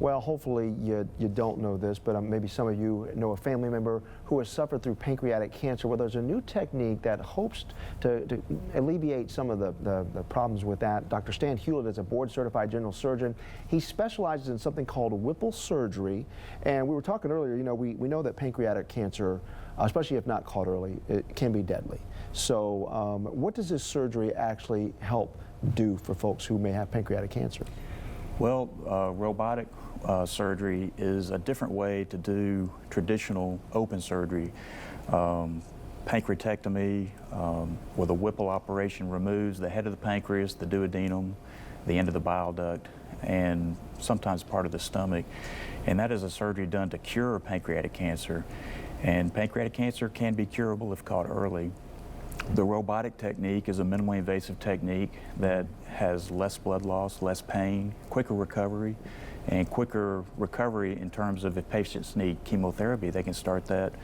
Well, hopefully you don't know this, but maybe some of you know a family member who has suffered through pancreatic cancer. Well, there's a new technique that hopes to alleviate some of the problems with that. Dr. Stan Hewlett is a board-certified general surgeon. He specializes in something called Whipple surgery. And we were talking earlier, we know that pancreatic cancer, especially if not caught early, it can be deadly. So what does this surgery actually help do for folks who may have pancreatic cancer? Well, robotic surgery is a different way to do traditional open surgery. Pancreatectomy with a Whipple operation removes the head of the pancreas, the duodenum, the end of the bile duct, and sometimes part of the stomach. And that is a surgery done to cure pancreatic cancer. And pancreatic cancer can be curable if caught early. The robotic technique is a minimally invasive technique that has less blood loss, less pain, quicker recovery, and quicker recovery in terms of if patients need chemotherapy, they can start that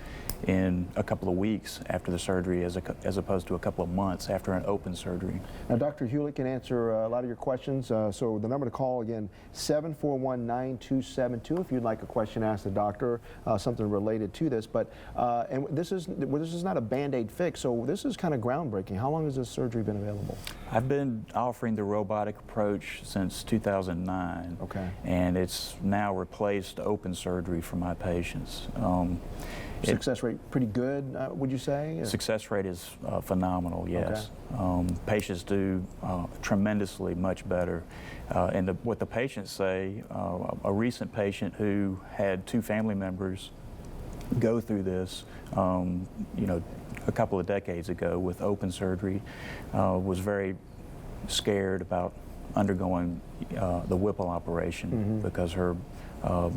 in a couple of weeks after the surgery as opposed to a couple of months after an open surgery. Now, Dr. Hewlett can answer a lot of your questions. So the number to call again, 741-9272 if you'd like a question asked the doctor, something related to this. But and this is not a Band-Aid fix, so this is kind of groundbreaking. How long has this surgery been available? I've been offering the robotic approach since 2009. Okay. And it's now replaced open surgery for my patients. Success rate pretty good, would you say? Success rate is phenomenal, yes. Okay. Patients do tremendously much better. And what the patients say, a recent patient who had 2 family members go through this, a couple of decades ago with open surgery, was very scared about undergoing the Whipple operation because her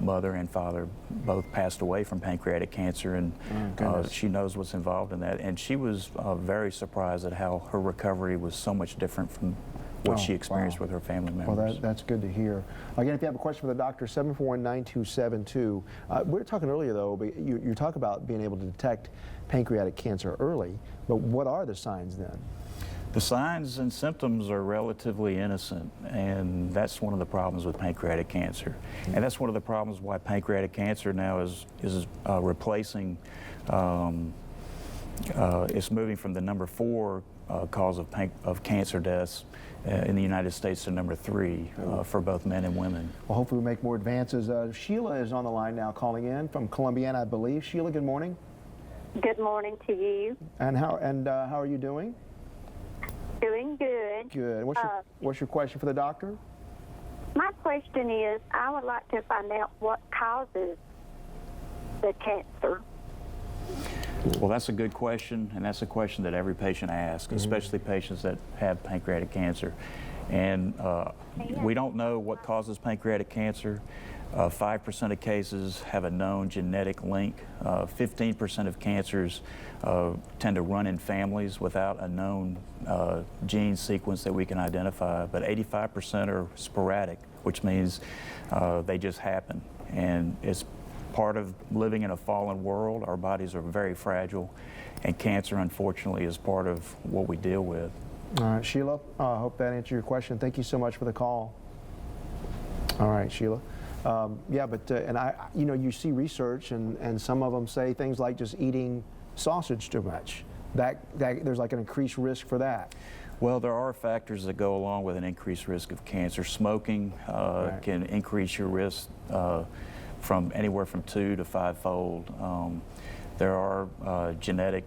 mother and father both passed away from pancreatic cancer, and she knows what's involved in that. And she was very surprised at how her recovery was so much different from what she experienced with her family members. Well, that's good to hear. Again, if you have a question for the doctor, 741-9272. We were talking earlier, though, but you talk about being able to detect pancreatic cancer early, but what are the signs then? The signs and symptoms are relatively innocent, and that's one of the problems with pancreatic cancer. And that's one of the problems why pancreatic cancer now is replacing, it's moving from the number 4 cause of cancer deaths in the United States to number 3 for both men and women. Well, hopefully we make more advances. Sheila is on the line now, calling in from Columbiana, I believe. Sheila, good morning. Good morning to you. And how are you doing? Doing good. Good. What's your question for the doctor? My question is, I would like to find out what causes the cancer. Well, that's a good question, and that's a question that every patient asks, especially patients that have pancreatic cancer. And we don't know what causes pancreatic cancer. 5% of cases have a known genetic link. 15% of cancers tend to run in families without a known gene sequence that we can identify, but 85% are sporadic, which means they just happen. And it's part of living in a fallen world. Our bodies are very fragile, and cancer, unfortunately, is part of what we deal with. All right, Sheila, I hope that answered your question. Thank you so much for the call. All right, Sheila. Yeah, but you see research, and some of them say things like just eating sausage too much. That there's like an increased risk for that. Well, there are factors that go along with an increased risk of cancer. Smoking can increase your risk from anywhere from 2 to 5-fold. There are genetic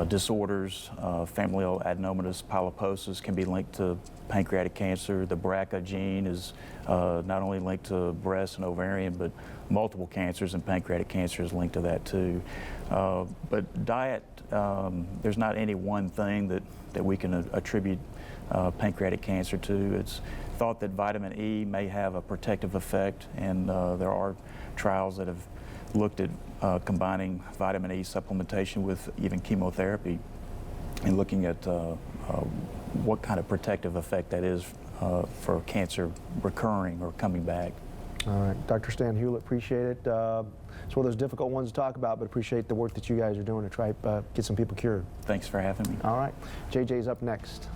disorders. Familial adenomatous polyposis can be linked to pancreatic cancer. The BRCA gene is not only linked to breast and ovarian, but multiple cancers, and pancreatic cancer is linked to that too. But diet, there's not any one thing that we can attribute pancreatic cancer to. It's thought that vitamin E may have a protective effect, and there are trials that have looked at combining vitamin E supplementation with even chemotherapy and looking at what kind of protective effect that is for cancer recurring or coming back. All right, Dr. Stan Hewlett, appreciate it. It's one of those difficult ones to talk about, but appreciate the work that you guys are doing to try get some people cured. Thanks for having me. All right, JJ's up next.